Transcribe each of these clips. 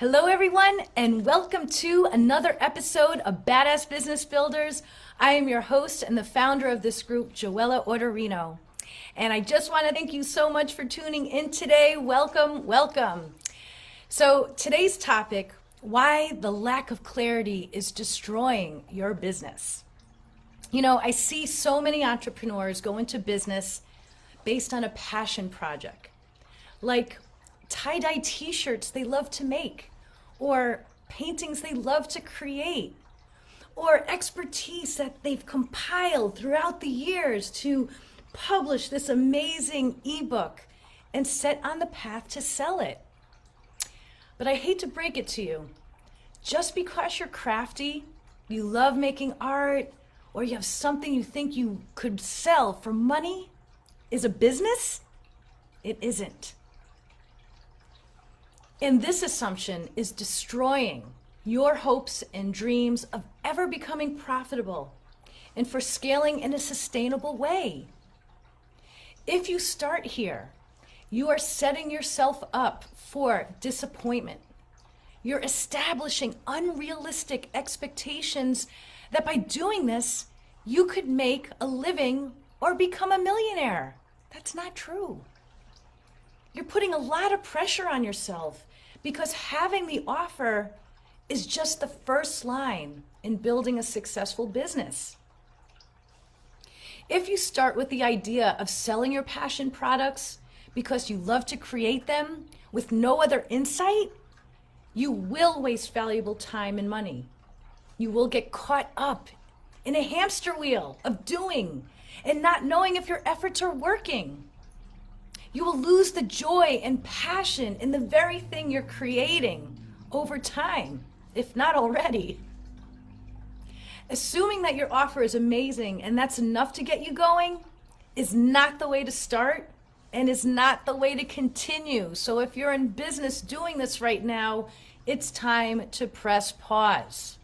Hello, everyone, and welcome to another episode of Badass Business Builders. I am your host and the founder of this group, Joella Orderino. And I just want to thank you so much for tuning in today. Welcome, welcome. So today's topic, why the lack of clarity is destroying your business. You know, I see so many entrepreneurs go into business based on a passion project, like tie-dye t-shirts they love to make, or paintings they love to create, or expertise that they've compiled throughout the years to publish this amazing ebook and set on the path to sell it. But I hate to break it to you, just because you're crafty, you love making art, or you have something you think you could sell for money, is a business? It isn't. And this assumption is destroying your hopes and dreams of ever becoming profitable and for scaling in a sustainable way. If you start here, you are setting yourself up for disappointment. You're establishing unrealistic expectations that by doing this, you could make a living or become a millionaire. That's not true. You're putting a lot of pressure on yourself because having the offer is just the first line in building a successful business. If you start with the idea of selling your passion products because you love to create them with no other insight, you will waste valuable time and money. You will get caught up in a hamster wheel of doing and not knowing if your efforts are working. You will lose the joy and passion in the very thing you're creating over time, if not already. Assuming that your offer is amazing and that's enough to get you going is not the way to start and is not the way to continue. So if you're in business doing this right now, it's time to press pause.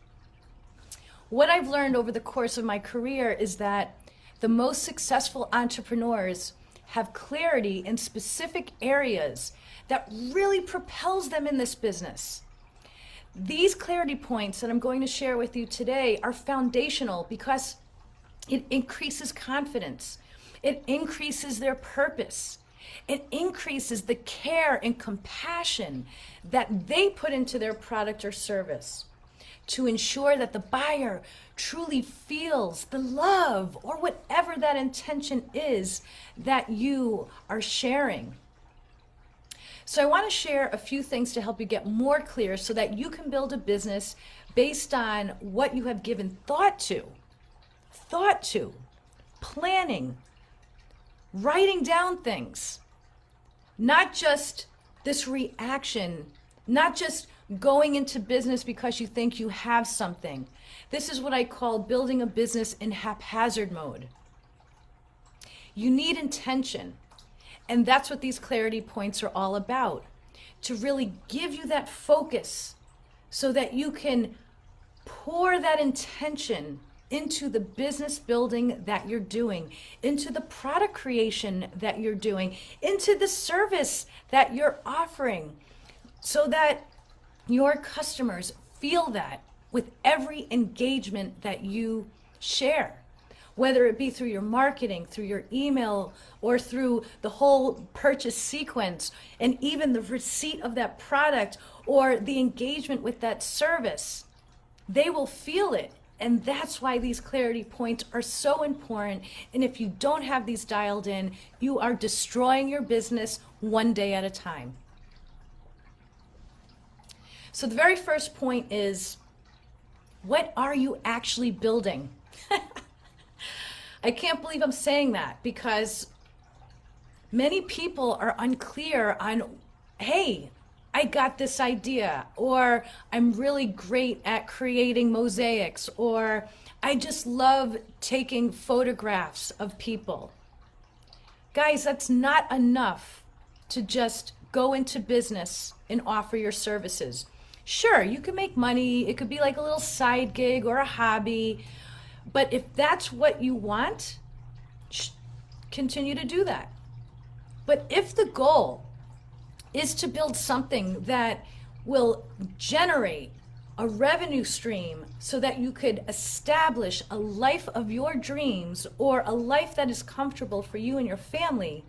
What I've learned over the course of my career is that the most successful entrepreneurs have clarity in specific areas that really propels them in this business. These clarity points that I'm going to share with you today are foundational because it increases confidence. It increases their purpose. It increases the care and compassion that they put into their product or service to ensure that the buyer truly feels the love or whatever that intention is that you are sharing. So I want to share a few things to help you get more clear so that you can build a business based on what you have given thought to, planning, writing down things, not just this reaction, not just going into business because you think you have something. This is what I call building a business in haphazard mode. You need intention, and that's what these clarity points are all about, to really give you that focus so that you can pour that intention into the business building that you're doing, into the product creation that you're doing, into the service that you're offering, so that your customers feel that with every engagement that you share, whether it be through your marketing, through your email, or through the whole purchase sequence, and even the receipt of that product or the engagement with that service. They will feel it. And that's why these clarity points are so important. And if you don't have these dialed in, you are destroying your business one day at a time. So the very first point is, what are you actually building? I can't believe I'm saying that because many people are unclear on, hey, I got this idea, or I'm really great at creating mosaics, or I just love taking photographs of people. Guys, that's not enough to just go into business and offer your services. Sure, you can make money. It could be like a little side gig or a hobby. But if that's what you want, continue to do that. But if the goal is to build something that will generate a revenue stream so that you could establish a life of your dreams, or a life that is comfortable for you and your family,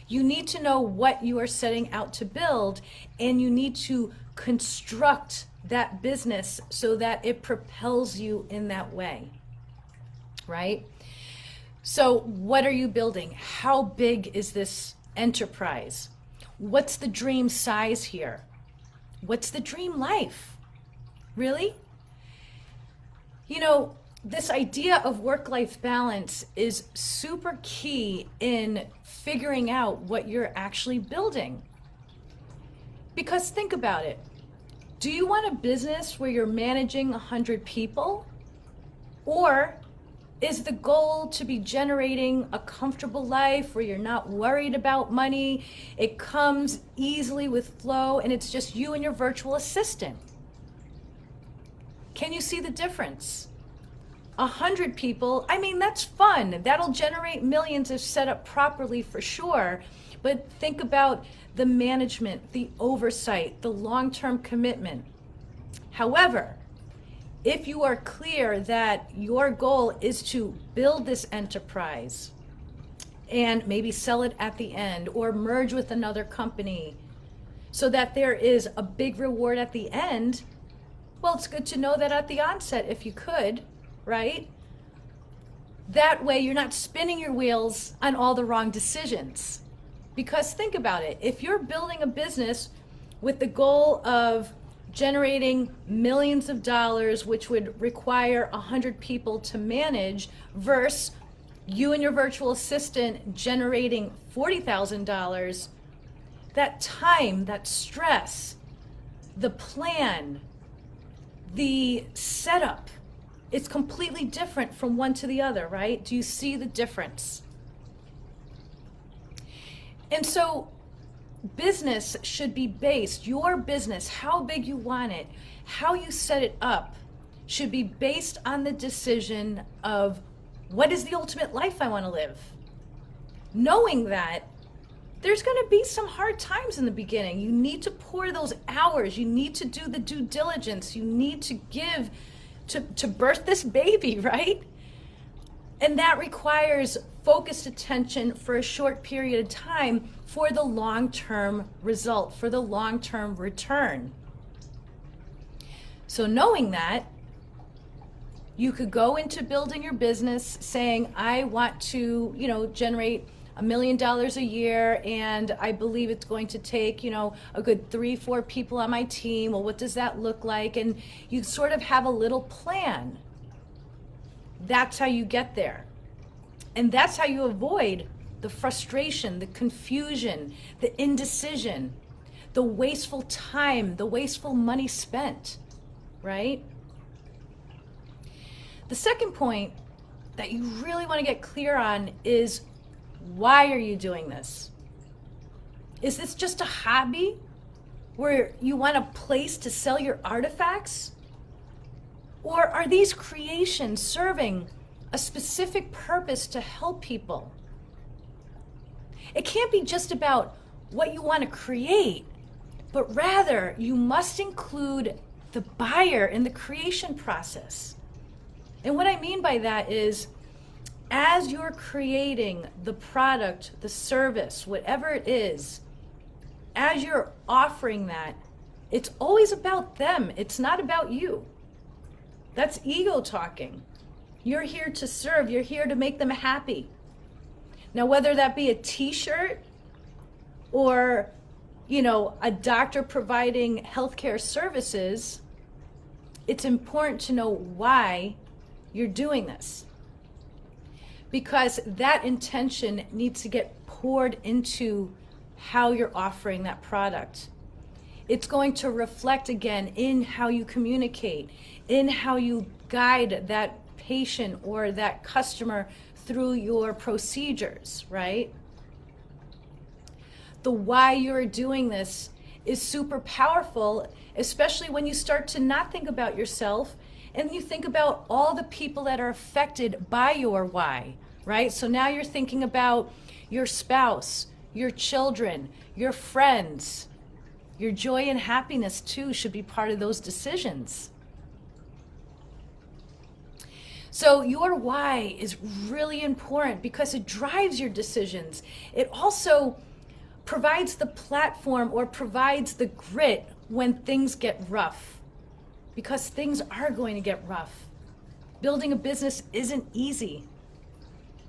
you need to know what you are setting out to build, and you need to construct that business so that it propels you in that way, right? So what are you building? How big is this enterprise? What's the dream size here? What's the dream life? Really? You know, this idea of work-life balance is super key in figuring out what you're actually building. Because think about it. Do you want a business where you're managing 100 people? Or is the goal to be generating a comfortable life where you're not worried about money? It comes easily with flow, and it's just you and your virtual assistant. Can you see the difference? 100 people, I mean, that's fun. That'll generate millions if set up properly for sure. But think about the management, the oversight, the long-term commitment. However, if you are clear that your goal is to build this enterprise and maybe sell it at the end or merge with another company so that there is a big reward at the end, well, it's good to know that at the onset if you could, right? That way you're not spinning your wheels on all the wrong decisions. Because think about it, if you're building a business with the goal of generating millions of dollars, which would require 100 people to manage, versus you and your virtual assistant generating $40,000, that time, that stress, the plan, the setup, it's completely different from one to the other, right? Do you see the difference? And so business should be based, your business, how big you want it, how you set it up, should be based on the decision of what is the ultimate life I want to live. Knowing that there's going to be some hard times in the beginning. You need to pour those hours. You need to do the due diligence. You need to give to birth this baby, right? And that requires focused attention for a short period of time for the long-term result, for the long-term return. So knowing that, you could go into building your business saying, I want to, generate $1 million a year, and I believe it's going to take, a good 3-4 people on my team. Well, what does that look like? And you sort of have a little plan. That's how you get there. And that's how you avoid the frustration, the confusion, the indecision, the wasteful time, the wasteful money spent, right? The second point that you really want to get clear on is, why are you doing this? Is this just a hobby where you want a place to sell your artifacts? Or are these creations serving a specific purpose to help people? It can't be just about what you want to create, but rather you must include the buyer in the creation process. And what I mean by that is, as you're creating the product, the service, whatever it is, as you're offering that, it's always about them. It's not about you. That's ego talking. You're here to serve. You're here to make them happy. Now, whether that be a t-shirt or, a doctor providing healthcare services, it's important to know why you're doing this. Because that intention needs to get poured into how you're offering that product. It's going to reflect again in how you communicate, in how you guide that patient or that customer through your procedures, right? The why you're doing this is super powerful, especially when you start to not think about yourself and you think about all the people that are affected by your why, right? So now you're thinking about your spouse, your children, your friends, Your joy and happiness too should be part of those decisions. So your why is really important because it drives your decisions. It also provides the platform or provides the grit when things get rough, because things are going to get rough. Building a business isn't easy.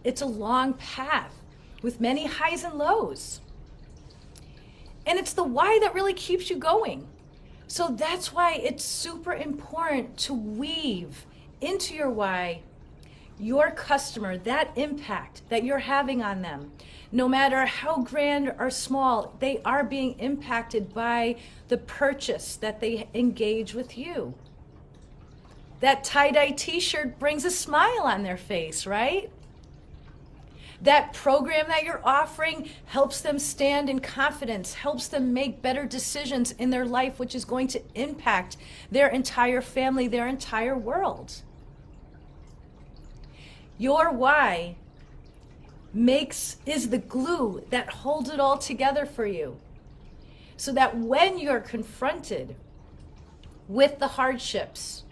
It's a long path with many highs and lows. And it's the why that really keeps you going. So that's why it's super important to weave into your why your customer, that impact that you're having on them. No matter how grand or small, they are being impacted by the purchase that they engage with you. That tie-dye t-shirt brings a smile on their face, right? That program that you're offering helps them stand in confidence, helps them make better decisions in their life, which is going to impact their entire family, their entire world. Your why is the glue that holds it all together for you. So that when you're confronted with the hardships,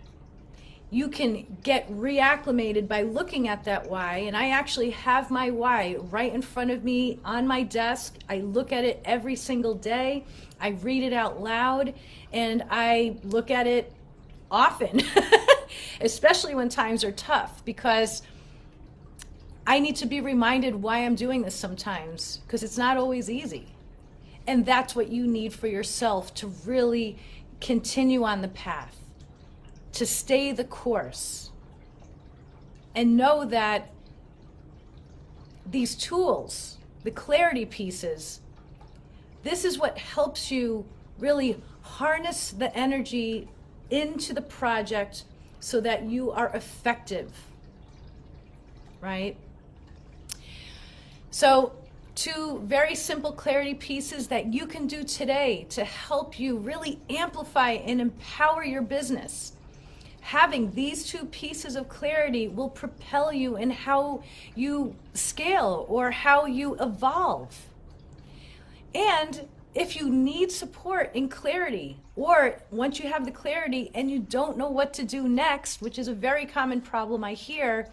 you can get reacclimated by looking at that why. And I actually have my why right in front of me on my desk. I look at it every single day. I read it out loud, and I look at it often, especially when times are tough, because I need to be reminded why I'm doing this sometimes, because it's not always easy. And that's what you need for yourself to really continue on the path, to stay the course, and know that these tools, the clarity pieces, this is what helps you really harness the energy into the project so that you are effective, right? So 2 very simple clarity pieces that you can do today to help you really amplify and empower your business. Having these 2 pieces of clarity will propel you in how you scale or how you evolve. And if you need support in clarity, or once you have the clarity and you don't know what to do next, which is a very common problem I hear,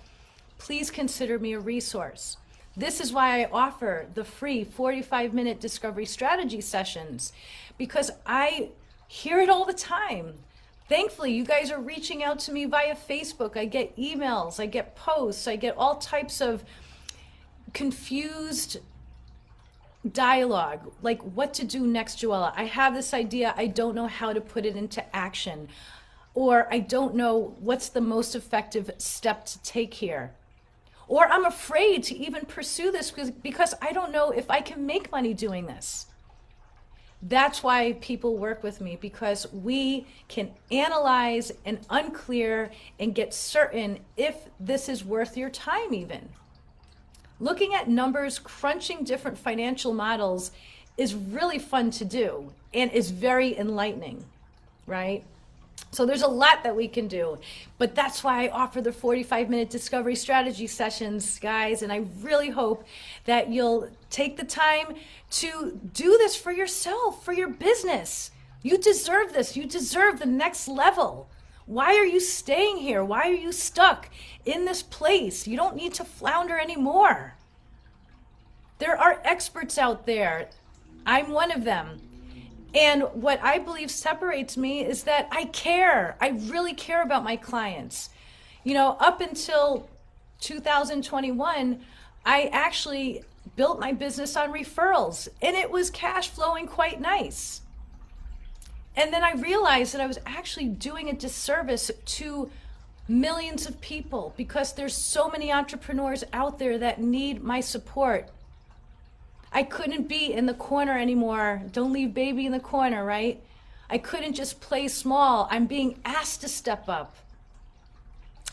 please consider me a resource. This is why I offer the free 45-minute discovery strategy sessions, because I hear it all the time. Thankfully, you guys are reaching out to me via Facebook. I get emails, I get posts, I get all types of confused dialogue, like what to do next, Joella. I have this idea, I don't know how to put it into action, or I don't know what's the most effective step to take here. Or I'm afraid to even pursue this because I don't know if I can make money doing this. That's why people work with me, because we can analyze and unclear and get certain if this is worth your time even. Looking at numbers, crunching different financial models is really fun to do and is very enlightening, right? So there's a lot that we can do, but that's why I offer the 45-minute discovery strategy sessions, guys, and I really hope that you'll take the time to do this for yourself, for your business. You deserve this. You deserve the next level. Why are you staying here? Why are you stuck in this place? You don't need to flounder anymore. There are experts out there. I'm one of them. And what I believe separates me is that I care. I really care about my clients. You know, up until 2021, I actually built my business on referrals, and it was cash flowing quite nice. And then I realized that I was actually doing a disservice to millions of people, because there's so many entrepreneurs out there that need my support. I couldn't be in the corner anymore. Don't leave baby in the corner, right? I couldn't just play small. I'm being asked to step up.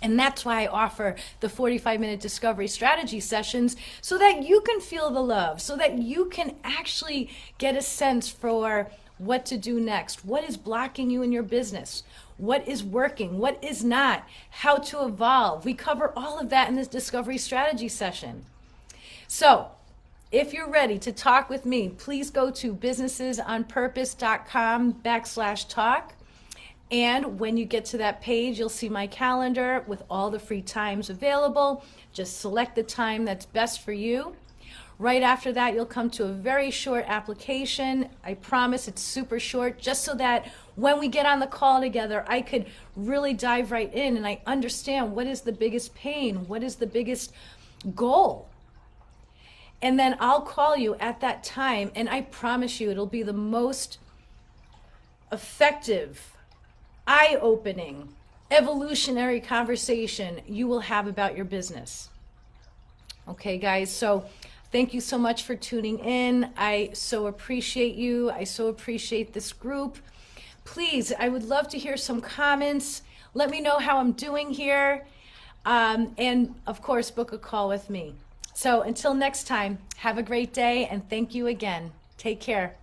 And that's why I offer the 45-minute discovery strategy sessions, so that you can feel the love, so that you can actually get a sense for what to do next. What is blocking you in your business? What is working? What is not? How to evolve? We cover all of that in this discovery strategy session. So if you're ready to talk with me, please go to businessesonpurpose.com/talk. And when you get to that page, you'll see my calendar with all the free times available. Just select the time that's best for you. Right after that, you'll come to a very short application. I promise it's super short, just so that when we get on the call together, I could really dive right in and I understand what is the biggest pain, what is the biggest goal. And then I'll call you at that time, and I promise you it'll be the most effective, eye-opening, evolutionary conversation you will have about your business. Okay, guys, so thank you so much for tuning in. I so appreciate you. I so appreciate this group. Please, I would love to hear some comments. Let me know how I'm doing here. And of course, book a call with me. So until next time, have a great day, and thank you again. Take care.